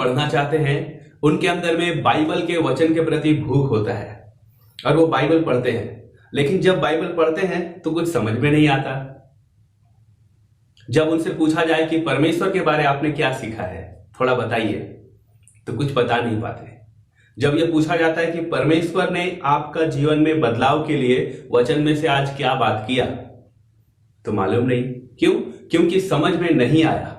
पढ़ना चाहते हैं, उनके अंदर में बाइबल के वचन के प्रति भूख होता है और वो बाइबल पढ़ते हैं, लेकिन जब बाइबल पढ़ते हैं तो कुछ समझ में नहीं आता। जब उनसे पूछा जाए कि परमेश्वर के बारे में आपने क्या सीखा है, थोड़ा बताइए, तो कुछ बता नहीं पाते। जब यह पूछा जाता है कि परमेश्वर ने आपका जीवन में बदलाव के लिए वचन में से आज क्या बात किया, तो मालूम नहीं। क्यों? क्योंकि समझ में नहीं आया।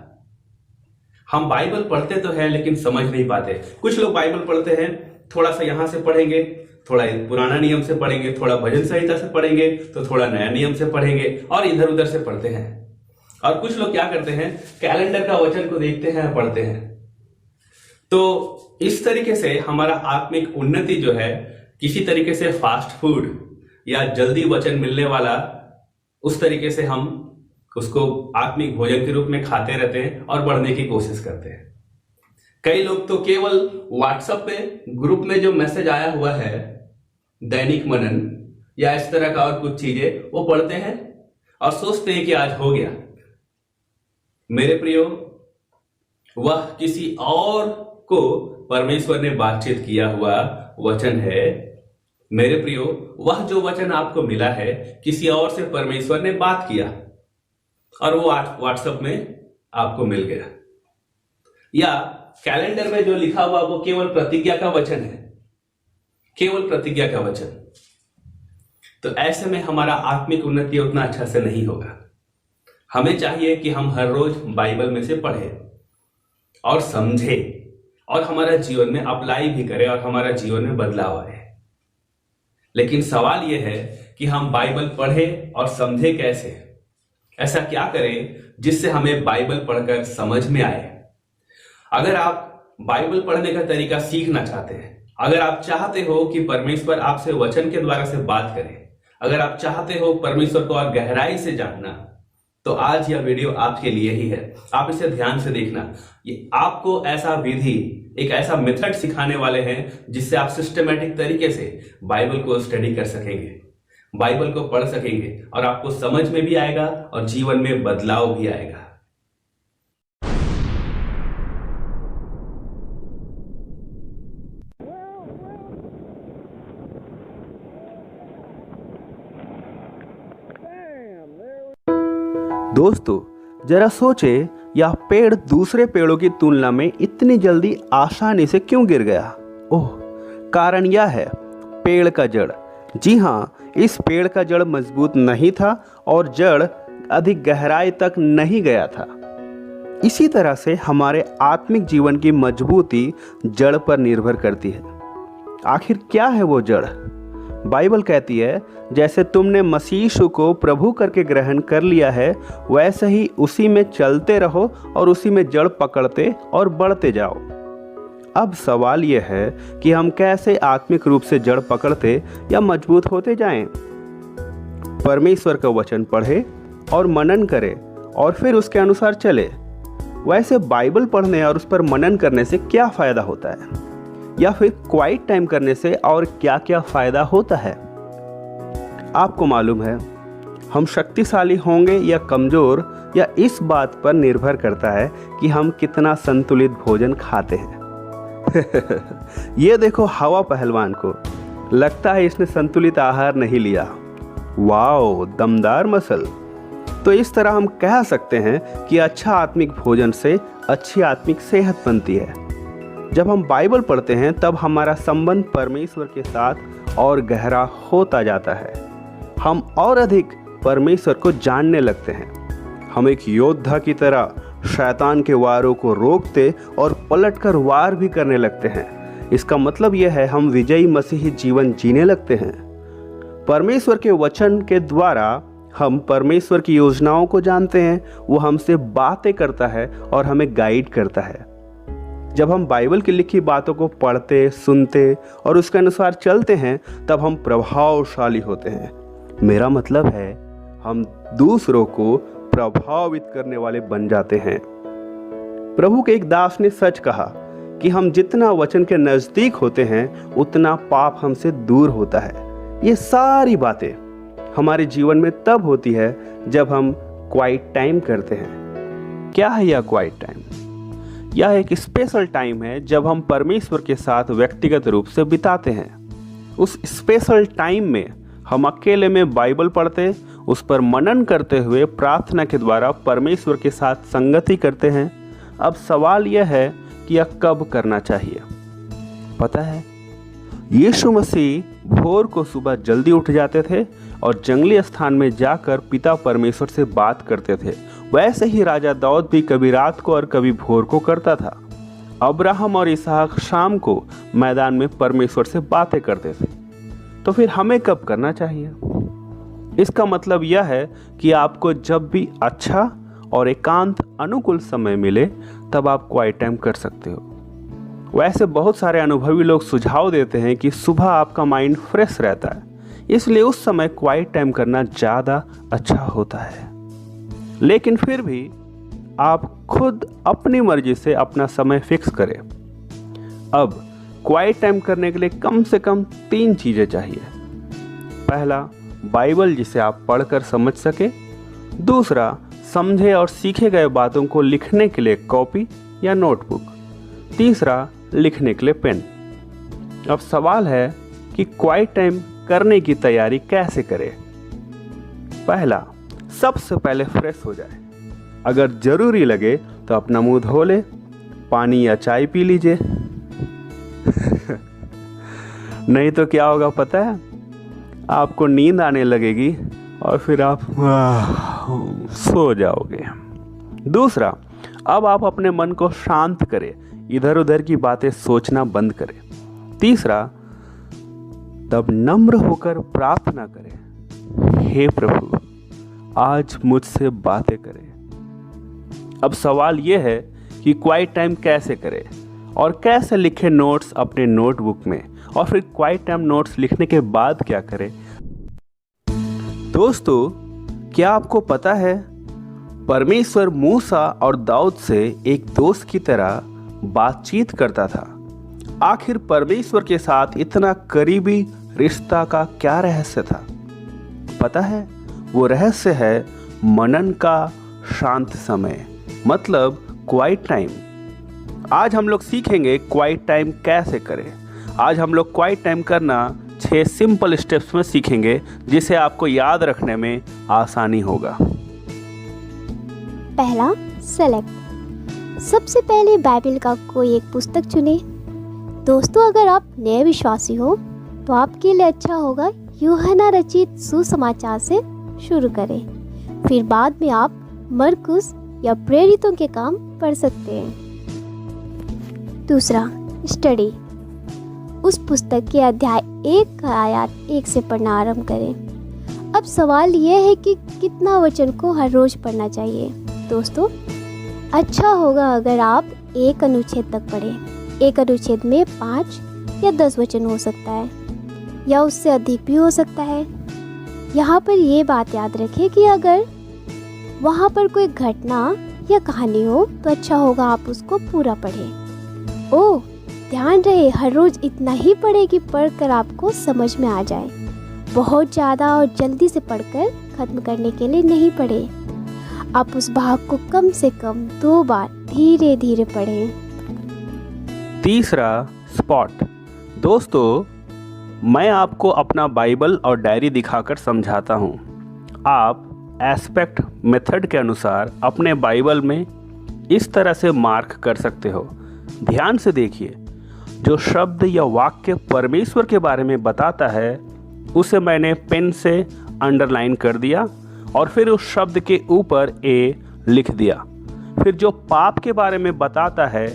हम बाइबल पढ़ते तो हैं लेकिन समझ नहीं पाते। कुछ लोग बाइबल पढ़ते हैं, थोड़ा सा यहां से पढ़ेंगे, थोड़ा पुराना नियम से पढ़ेंगे, थोड़ा भजन संहिता से पढ़ेंगे, तो थोड़ा नया नियम से पढ़ेंगे और इधर उधर से पढ़ते हैं। और कुछ लोग क्या करते हैं, कैलेंडर का वचन को देखते हैं, पढ़ते हैं। तो इस तरीके से हमारा आत्मिक उन्नति जो है, किसी तरीके से फास्ट फूड या जल्दी वचन मिलने वाला, उस तरीके से हम उसको आत्मिक भोजन के रूप में खाते रहते हैं और बढ़ने की कोशिश करते हैं। कई लोग तो केवल व्हाट्सएप पे ग्रुप में जो मैसेज आया हुआ है, दैनिक मनन या इस तरह का और कुछ चीजें, वो पढ़ते हैं और सोचते हैं कि आज हो गया। मेरे प्रियो, वह किसी और को परमेश्वर ने बातचीत किया हुआ वचन है। मेरे प्रियो, वह जो वचन आपको मिला है, किसी और से परमेश्वर ने बात किया और वो व्हाट्सएप में आपको मिल गया। या कैलेंडर में जो लिखा हुआ वो केवल प्रतिज्ञा का वचन है, केवल प्रतिज्ञा का वचन। तो ऐसे में हमारा आत्मिक उन्नति उतना अच्छा से नहीं होगा। हमें चाहिए कि हम हर रोज बाइबल में से पढ़ें और समझें और हमारा जीवन में अप्लाई भी करें और हमारा जीवन में बदलाव आए। लेकिन सवाल यह है कि हम बाइबल पढ़ें और समझें कैसे? ऐसा क्या करें जिससे हमें बाइबल पढ़कर समझ में आए? अगर आप बाइबल पढ़ने का तरीका सीखना चाहते हैं, अगर आप चाहते हो कि परमेश्वर आपसे वचन के द्वारा से बात करे, अगर आप चाहते हो परमेश्वर को और गहराई से जानना, तो आज यह वीडियो आपके लिए ही है। आप इसे ध्यान से देखना। ये आपको ऐसा विधि, एक ऐसा मेथड सिखाने वाले हैं जिससे आप सिस्टमेटिक तरीके से बाइबल को स्टडी कर सकेंगे, बाइबल को पढ़ सकेंगे और आपको समझ में भी आएगा और जीवन में बदलाव भी आएगा। दोस्तों, जरा सोचे, यह पेड़ दूसरे पेड़ों की तुलना में इतनी जल्दी आसानी से क्यों गिर गया? ओह, कारण यह है पेड़ का जड़। जी हाँ, इस पेड़ का जड़ मजबूत नहीं था और जड़ अधिक गहराई तक नहीं गया था। इसी तरह से हमारे आत्मिक जीवन की मजबूती जड़ पर निर्भर करती है। आखिर क्या है वो जड़? बाइबल कहती है, जैसे तुमने मसीह यीशु को प्रभु करके ग्रहण कर लिया है, वैसे ही उसी में चलते रहो और उसी में जड़ पकड़ते और बढ़ते जाओ। अब सवाल यह है कि हम कैसे आत्मिक रूप से जड़ पकड़ते या मजबूत होते जाएं? परमेश्वर का वचन पढ़े और मनन करें और फिर उसके अनुसार चले। वैसे बाइबल पढ़ने और उस पर मनन करने से क्या फ़ायदा होता है, या फिर क्वाइट टाइम करने से और क्या क्या फ़ायदा होता है? आपको मालूम है, हम शक्तिशाली होंगे या कमज़ोर, या इस बात पर निर्भर करता है कि हम कितना संतुलित भोजन खाते हैं। ये देखो हवा पहलवान को, लगता है इसने संतुलित आहार नहीं लिया। वाओ, दमदार मसल। तो इस तरह हम कह सकते हैं कि अच्छा आत्मिक भोजन से अच्छी आत्मिक सेहत बनती है। जब हम बाइबल पढ़ते हैं तब हमारा संबंध परमेश्वर के साथ और गहरा होता जाता है। हम और अधिक परमेश्वर को जानने लगते हैं। हम एक योद्धा की तरह शैतान के वारों को रोकते और पलटकर वार भी करने लगते हैं। इसका मतलब यह है, हम विजयी मसीही जीवन जीने लगते हैं। परमेश्वर के वचन के द्वारा हम परमेश्वर की योजनाओं को जानते हैं। वो हमसे बातें करता है और हमें गाइड करता है। जब हम बाइबल की लिखी बातों को पढ़ते, सुनते और उसके अनुसार चलते हैं, तब हम प्रभावशाली होते हैं। मेरा मतलब है, हम दूसरों को प्रभावित करने वाले बन जाते हैं। प्रभु के एक दास ने सच कहा कि हम जितना वचन के नजदीक होते हैं, उतना पाप हमसे दूर होता है। ये सारी बातें हमारे जीवन में तब होती है जब हम क्वाइट टाइम करते हैं। क्या है यह क्वाइट टाइम? यह एक स्पेशल टाइम है जब हम परमेश्वर के साथ व्यक्तिगत रूप से बिताते हैं। उस स्पेशल टाइम में हम अकेले में बाइबल पढ़ते, उस पर मनन करते हुए प्रार्थना के द्वारा परमेश्वर के साथ संगति करते हैं। अब सवाल यह है कि यह कब करना चाहिए। पता है, यीशु मसीह भोर को सुबह जल्दी उठ जाते थे और जंगली स्थान में जाकर पिता परमेश्वर से बात करते थे। वैसे ही राजा दाऊद भी कभी रात को और कभी भोर को करता था। अब्राहम और इसहाक शाम को मैदान में परमेश्वर से बातें करते थे। तो फिर हमें कब करना चाहिए? इसका मतलब यह है कि आपको जब भी अच्छा और एकांत अनुकूल समय मिले तब आप क्वाइट टाइम कर सकते हो। वैसे बहुत सारे अनुभवी लोग सुझाव देते हैं कि सुबह आपका माइंड फ्रेश रहता है, इसलिए उस समय क्वाइट टाइम करना ज़्यादा अच्छा होता है। लेकिन फिर भी आप खुद अपनी मर्जी से अपना समय फिक्स करें। अब क्वाइट टाइम करने के लिए कम से कम 3 चीज़ें चाहिए। पहला, बाइबल जिसे आप पढ़कर समझ सके। दूसरा, समझे और सीखे गए बातों को लिखने के लिए कॉपी या नोटबुक। तीसरा, लिखने के लिए पेन। अब सवाल है कि क्वाइट टाइम करने की तैयारी कैसे करें। पहला, सबसे पहले फ्रेश हो जाए। अगर ज़रूरी लगे तो अपना मुंह धो ले, पानी या चाय पी लीजिए। नहीं तो क्या होगा पता है, आपको नींद आने लगेगी और फिर आप सो जाओगे। दूसरा, अब आप अपने मन को शांत करें, इधर उधर की बातें सोचना बंद करें। तीसरा, तब नम्र होकर प्रार्थना करें, हे प्रभु आज मुझसे बातें करें। अब सवाल यह है कि क्वाइट टाइम कैसे करें और कैसे लिखें नोट्स अपने नोटबुक में, और फिर क्वाइट टाइम नोट्स लिखने के बाद क्या करें। दोस्तों, क्या आपको पता है परमेश्वर मूसा और दाऊद से एक दोस्त की तरह बातचीत करता था। आखिर परमेश्वर के साथ इतना करीबी रिश्ता का क्या रहस्य था? पता है, वो रहस्य है मनन का शांत समय, मतलब क्वाइट टाइम। आज हम लोग सीखेंगे क्वाइट टाइम कैसे करें। आज हम लोग क्वाइट टाइम करना 6 सिंपल स्टेप्स में सीखेंगे, जिसे आपको याद रखने में आसानी होगा। पहला, सेलेक्ट। सबसे पहले बाइबल का कोई एक पुस्तक चुनें। दोस्तों, अगर आप नए विश्वासी हो तो आपके लिए अच्छा होगा यूहन्ना रचित सुसमाचार से शुरू करें। फिर बाद में आप मरकुस या प्रेरितों के काम पढ़ सकते हैं। दूसरा, स्टडी। उस पुस्तक के अध्याय 1 का आयत 1 से पढ़ना आरंभ करें। अब सवाल यह है कि कितना वचन को हर रोज पढ़ना चाहिए। दोस्तों, अच्छा होगा अगर आप 1 अनुच्छेद तक पढ़ें। 1 अनुच्छेद में 5 या 10 वचन हो सकता है, या उससे अधिक भी हो सकता है। यहाँ पर ये बात याद रखें कि अगर वहाँ पर कोई घटना या कहानी हो तो अच्छा होगा आप उसको पूरा पढ़ें। ओह, ध्यान रहे हर रोज इतना ही पढ़े कि पढ़कर आपको समझ में आ जाए। बहुत ज़्यादा और जल्दी से पढ़कर ख़त्म करने के लिए नहीं पढ़े। आप उस भाग को कम से कम 2 बार धीरे धीरे पढ़ें। तीसरा, स्पॉट। दोस्तों, मैं आपको अपना बाइबल और डायरी दिखाकर समझाता हूँ। आप एस्पेक्ट मेथड के अनुसार अपने बाइबल में इस तरह से मार्क कर सकते हो। ध्यान से देखिए, जो शब्द या वाक्य परमेश्वर के बारे में बताता है उसे मैंने पेन से अंडरलाइन कर दिया और फिर उस शब्द के ऊपर ए लिख दिया। फिर जो पाप के बारे में बताता है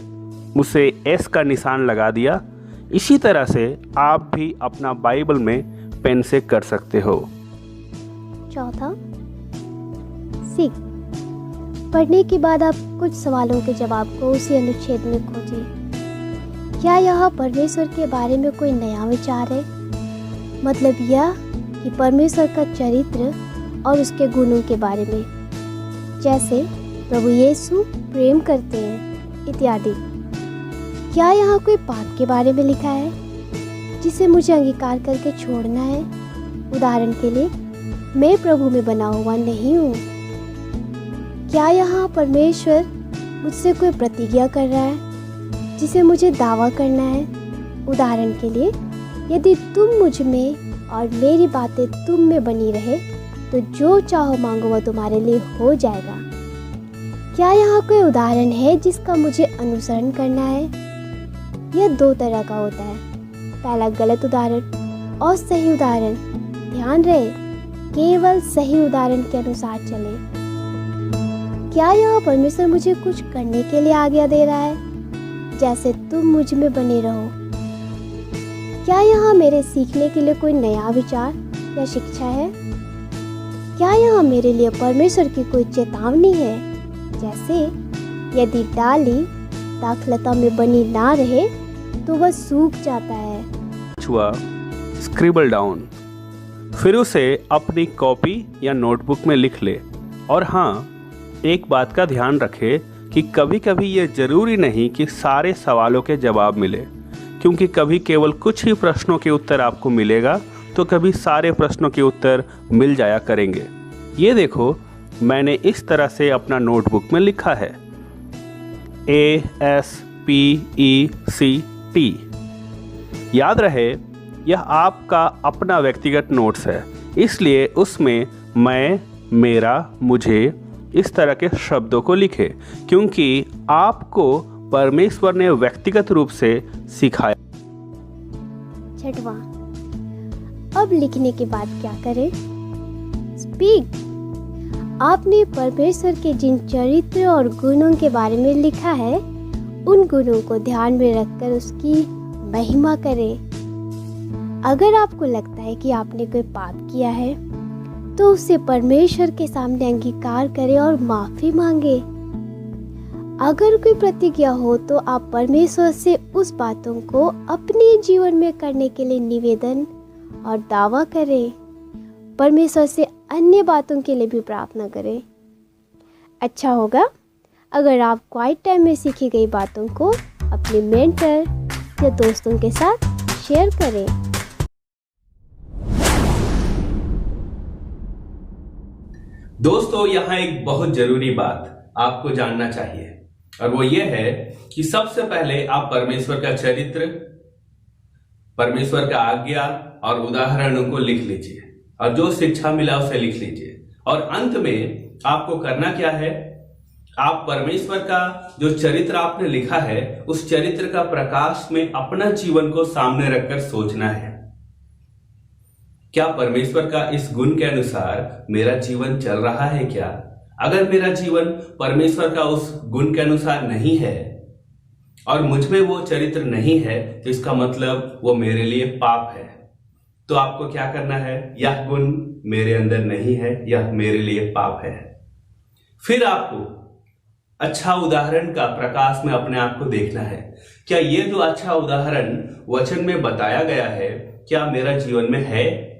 उसे एस का निशान लगा दिया। इसी तरह से आप भी अपना बाइबल में पेन से कर सकते हो। चौथा, सीख। पढ़ने के बाद आप कुछ सवालों के जवाब को उसी अनुच्छेद में खोजें। क्या यह परमेश्वर के बारे में कोई नया विचार है? मतलब यह कि परमेश्वर का चरित्र और उसके गुणों के बारे में, जैसे प्रभु यीशु प्रेम करते हैं इत्यादि। क्या यहाँ कोई पाप के बारे में लिखा है जिसे मुझे अंगीकार करके छोड़ना है? उदाहरण के लिए, मैं प्रभु में बना हुआ नहीं हूँ। क्या यहाँ परमेश्वर मुझसे कोई प्रतिज्ञा कर रहा है जिसे मुझे दावा करना है। उदाहरण के लिए, यदि तुम मुझ में और मेरी बातें तुम में बनी रहे तो जो चाहो मांगो वह तुम्हारे लिए हो जाएगा। क्या यहाँ कोई उदाहरण है जिसका मुझे अनुसरण करना है? यह दो तरह का होता है, पहला गलत उदाहरण और सही उदाहरण। ध्यान रहे, केवल सही उदाहरण के अनुसार चले। क्या यहाँ परमेश्वर मुझे कुछ करने के लिए आज्ञा दे रहा है, जैसे तुम मुझ में बने रहो? क्या यहाँ मेरे सीखने के लिए कोई नया विचार या शिक्षा है? क्या यहाँ मेरे लिए परमेश्वर की कोई चेतावनी है, जैसे यदि डाली दाखलता में बनी ना रहे तो वह सूख जाता है? हुआ स्क्रिबल डाउन, फिर उसे अपनी कॉपी या नोटबुक में लिख ले। और हाँ, एक बात का ध्यान रखे कि कभी कभी ये ज़रूरी नहीं कि सारे सवालों के जवाब मिले, क्योंकि कभी केवल कुछ ही प्रश्नों के उत्तर आपको मिलेगा तो कभी सारे प्रश्नों के उत्तर मिल जाया करेंगे। ये देखो, मैंने इस तरह से अपना नोटबुक में लिखा है ASPECT। याद रहे, यह आपका अपना व्यक्तिगत नोट्स है, इसलिए उसमें मैं, मेरा, मुझे इस तरह के शब्दों को लिखे, क्योंकि आपको परमेश्वर ने व्यक्तिगत रूप से सिखाया। छठवां, अब लिखने के बाद क्या करें? स्पीक। आपने परमेश्वर के जिन चरित्र और गुणों के बारे में लिखा है, उन गुणों को ध्यान में रखकर उसकी महिमा करें। अगर आपको लगता है कि आपने कोई पाप किया है तो उसे परमेश्वर के सामने अंगीकार करें और माफी मांगे। अगर कोई प्रतिज्ञा हो तो आप परमेश्वर से उस बातों को अपने जीवन में करने के लिए निवेदन और दावा करें। परमेश्वर से अन्य बातों के लिए भी प्रार्थना करें। अच्छा होगा अगर आप क्वाइट टाइम में सीखी गई बातों को अपने मेंटर या दोस्तों के साथ शेयर करें। दोस्तों, यहाँ एक बहुत जरूरी बात आपको जानना चाहिए, और वो ये है कि सबसे पहले आप परमेश्वर का चरित्र, परमेश्वर का आज्ञा और उदाहरणों को लिख लीजिए, और जो शिक्षा मिला उसे लिख लीजिए। और अंत में आपको करना क्या है? आप परमेश्वर का जो चरित्र आपने लिखा है, उस चरित्र का प्रकाश में अपना जीवन को सामने रखकर सोचना है, क्या परमेश्वर का इस गुण के अनुसार मेरा जीवन चल रहा है क्या? अगर मेरा जीवन परमेश्वर का उस गुण के अनुसार नहीं है और मुझ में वो चरित्र नहीं है, तो इसका मतलब वो मेरे लिए पाप है। तो आपको क्या करना है? यह गुण मेरे अंदर नहीं है, यह मेरे लिए पाप है। फिर आपको अच्छा उदाहरण का प्रकाश में अपने आप को देखना है, क्या ये जो अच्छा उदाहरण वचन में बताया गया है, क्या मेरा जीवन में है?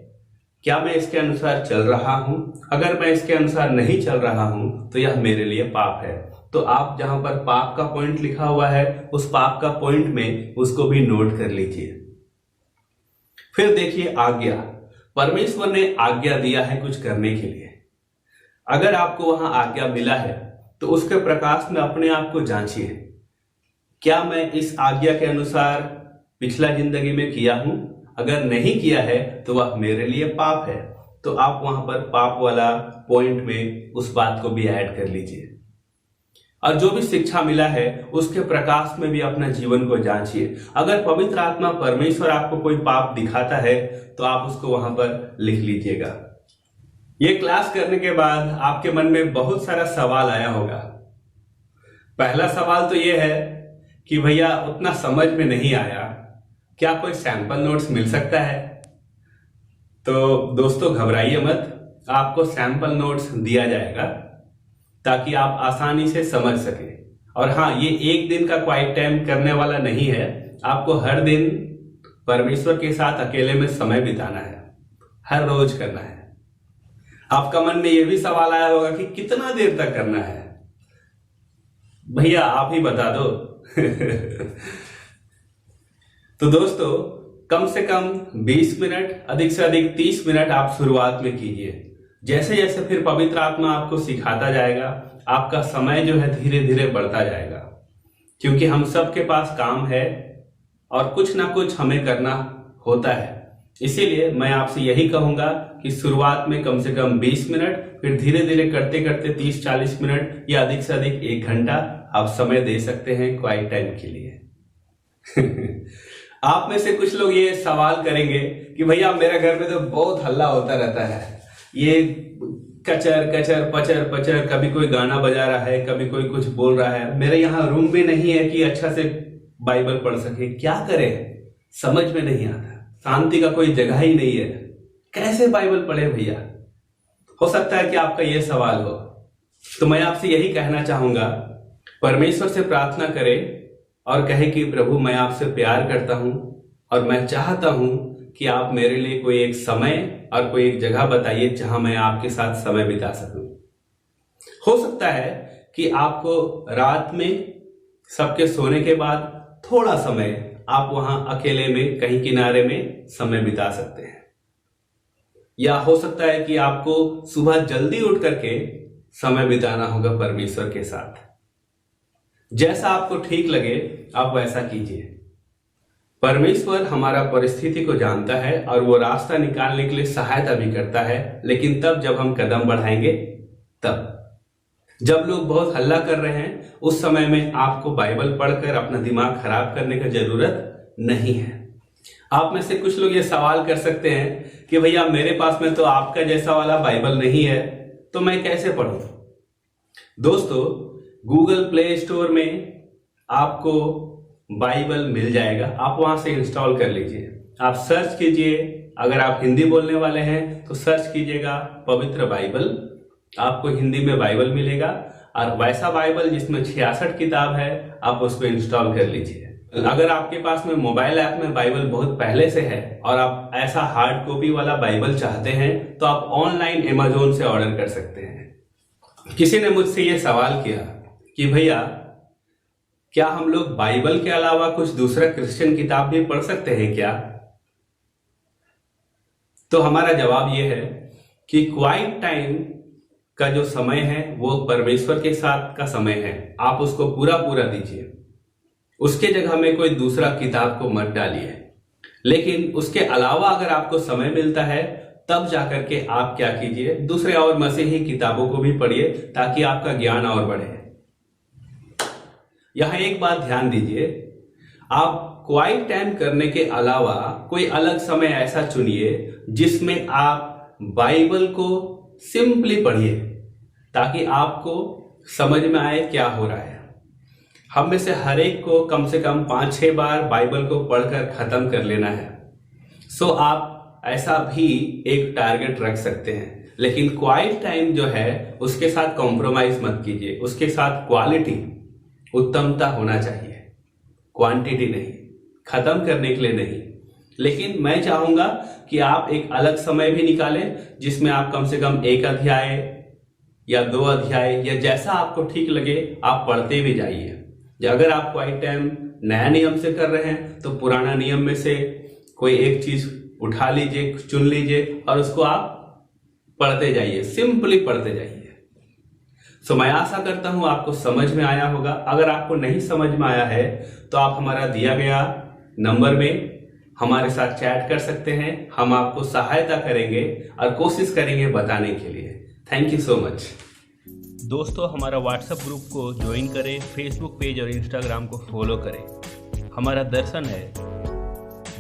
क्या मैं इसके अनुसार चल रहा हूं? अगर मैं इसके अनुसार नहीं चल रहा हूं तो यह मेरे लिए पाप है। तो आप जहां पर पाप का पॉइंट लिखा हुआ है, उस पाप का पॉइंट में उसको भी नोट कर लीजिए। फिर देखिए आज्ञा। परमेश्वर ने आज्ञा दिया है कुछ करने के लिए। अगर आपको वहां आज्ञा मिला है तो उसके प्रकाश में अपने आप को जांचिए, क्या मैं इस आज्ञा के अनुसार पिछला जिंदगी में किया हूं? अगर नहीं किया है तो वह मेरे लिए पाप है। तो आप वहां पर पाप वाला पॉइंट में उस बात को भी ऐड कर लीजिए। और जो भी शिक्षा मिला है उसके प्रकाश में भी अपना जीवन को जांचिए। अगर पवित्र आत्मा परमेश्वर आपको कोई पाप दिखाता है तो आप उसको वहां पर लिख लीजिएगा। ये क्लास करने के बाद आपके मन में बहुत सारा सवाल आया होगा। पहला सवाल तो ये है कि भैया उतना समझ में नहीं आया, क्या कोई सैंपल नोट्स मिल सकता है? तो दोस्तों घबराइए मत, आपको सैंपल नोट्स दिया जाएगा ताकि आप आसानी से समझ सके। और हाँ, ये एक दिन का क्वाइट टाइम करने वाला नहीं है, आपको हर दिन परमेश्वर के साथ अकेले में समय बिताना है, हर रोज करना है। आपका मन में ये भी सवाल आया होगा कि कितना देर तक करना है? भैया आप ही बता दो। तो दोस्तों कम से कम 20 मिनट, अधिक से अधिक 30 मिनट आप शुरुआत में कीजिए। जैसे जैसे फिर पवित्र आत्मा आपको सिखाता जाएगा, आपका समय जो है धीरे धीरे बढ़ता जाएगा, क्योंकि हम सबके पास काम है और कुछ ना कुछ हमें करना होता है। इसीलिए मैं आपसे यही कहूंगा कि शुरुआत में कम से कम 20 मिनट, फिर धीरे धीरे करते करते 30-40 मिनट या अधिक से अधिक 1 घंटा आप समय दे सकते हैं क्वाइट टाइम के लिए। आप में से कुछ लोग ये सवाल करेंगे कि भैया मेरे घर में तो बहुत हल्ला होता रहता है, ये कचर कचर पचर पचर, कभी कोई गाना बजा रहा है, कभी कोई कुछ बोल रहा है, मेरे यहाँ रूम भी नहीं है कि अच्छा से बाइबल पढ़ सके, क्या करें, समझ में नहीं आता, शांति का कोई जगह ही नहीं है, कैसे बाइबल पढ़े भैया। हो सकता है कि आपका यह सवाल हो, तो मैं आपसे यही कहना चाहूंगा, परमेश्वर से प्रार्थना करें और कहे कि प्रभु मैं आपसे प्यार करता हूं और मैं चाहता हूं कि आप मेरे लिए कोई एक समय और कोई एक जगह बताइए जहां मैं आपके साथ समय बिता सकूं। हो सकता है कि आपको रात में सबके सोने के बाद थोड़ा समय आप वहां अकेले में कहीं किनारे में समय बिता सकते हैं, या हो सकता है कि आपको सुबह जल्दी उठ करके समय बिताना होगा परमेश्वर के साथ। जैसा आपको ठीक लगे आप वैसा कीजिए। परमेश्वर हमारा परिस्थिति को जानता है और वो रास्ता निकालने के लिए सहायता भी करता है, लेकिन तब जब हम कदम बढ़ाएंगे तब। जब लोग बहुत हल्ला कर रहे हैं उस समय में आपको बाइबल पढ़कर अपना दिमाग खराब करने की जरूरत नहीं है। आप में से कुछ लोग ये सवाल कर सकते हैं कि भैया मेरे पास में तो आपका जैसा वाला बाइबल नहीं है, तो मैं कैसे पढ़ूं? दोस्तों, गूगल प्ले स्टोर में आपको बाइबल मिल जाएगा, आप वहां से इंस्टॉल कर लीजिए। आप सर्च कीजिए, अगर आप हिंदी बोलने वाले हैं तो सर्च कीजिएगा पवित्र बाइबल, आपको हिंदी में बाइबल मिलेगा, और वैसा बाइबल जिसमें 66 किताब है आप उसको इंस्टॉल कर लीजिए। अगर आपके पास में मोबाइल ऐप में बाइबल बहुत पहले से है और आप ऐसा हार्ड कॉपी वाला बाइबल चाहते हैं तो आप ऑनलाइन अमेज़न से ऑर्डर कर सकते हैं। किसी ने मुझसे ये सवाल किया कि भैया क्या हम लोग बाइबल के अलावा कुछ दूसरा क्रिश्चियन किताब भी पढ़ सकते हैं क्या? तो हमारा जवाब यह है कि क्वाइट टाइम का जो समय है वो परमेश्वर के साथ का समय है, आप उसको पूरा पूरा दीजिए। उसके जगह में कोई दूसरा किताब को मत डालिए, लेकिन उसके अलावा अगर आपको समय मिलता है तब जाकर के आप क्या कीजिए, दूसरे और मसीही किताबों को भी पढ़िए ताकि आपका ज्ञान और बढ़े। यहां एक बात ध्यान दीजिए, आप क्वाइट टाइम करने के अलावा कोई अलग समय ऐसा चुनिए जिसमें आप बाइबल को सिंपली पढ़िए ताकि आपको समझ में आए क्या हो रहा है। हम में से हर एक को कम से कम 5-6 बार बाइबल को पढ़कर खत्म कर लेना है। सो आप ऐसा भी एक टारगेट रख सकते हैं, लेकिन क्वाइट टाइम जो है उसके साथ कॉम्प्रोमाइज मत कीजिए। उसके साथ क्वालिटी, उत्तमता होना चाहिए, क्वांटिटी नहीं, खत्म करने के लिए नहीं। लेकिन मैं चाहूंगा कि आप एक अलग समय भी निकालें जिसमें आप कम से कम 1 अध्याय या 2 अध्याय या जैसा आपको ठीक लगे आप पढ़ते भी जाइए। अगर आप क्वाइट टाइम नया नियम से कर रहे हैं तो पुराना नियम में से कोई एक चीज उठा लीजिए, चुन लीजिए और उसको आप पढ़ते जाइए, सिंपली पढ़ते जाइए। सो मैं आशा करता हूं आपको समझ में आया होगा। अगर आपको नहीं समझ में आया है तो आप हमारा दिया गया नंबर में हमारे साथ चैट कर सकते हैं, हम आपको सहायता करेंगे और कोशिश करेंगे बताने के लिए। Thank you so much. दोस्तों, हमारा व्हाट्सएप ग्रुप को ज्वाइन करें, फेसबुक पेज और इंस्टाग्राम को फॉलो करें। हमारा दर्शन है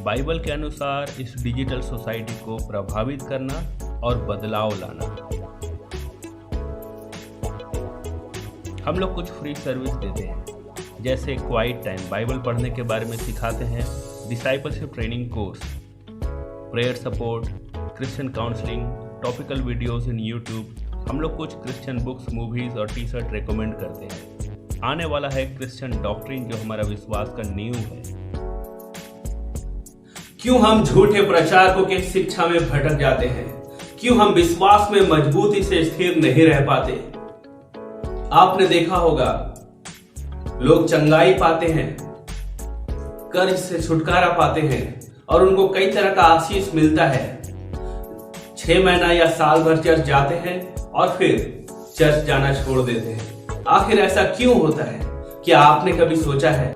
बाइबल के अनुसार इस डिजिटल सोसाइटी को प्रभावित करना और बदलाव लाना। हम लोग कुछ फ्री सर्विस देते हैं, जैसे क्वाइट टाइम बाइबल पढ़ने के बारे में सिखाते हैं, discipleship training course, prayer support, Christian counselling, topical videos in YouTube. हम लोग कुछ क्रिश्चियन बुक्स, मूवीज और टी शर्ट रिकमेंड करते हैं। आने वाला है क्रिश्चियन डॉक्ट्रिन जो हमारा विश्वास का नींव है। क्यों हम झूठे प्रचारकों के शिक्षा में भटक जाते हैं? क्यों हम विश्वास में मजबूती से स्थिर नहीं रह पाते? आपने देखा होगा लोग चंगाई पाते हैं, कर्ज से छुटकारा पाते हैं और उनको कई तरह का आशीष मिलता है। 6 महीना या साल भर चर्च जाते हैं और फिर चर्च जाना छोड़ देते हैं। आखिर ऐसा क्यों होता है? क्या आपने कभी सोचा है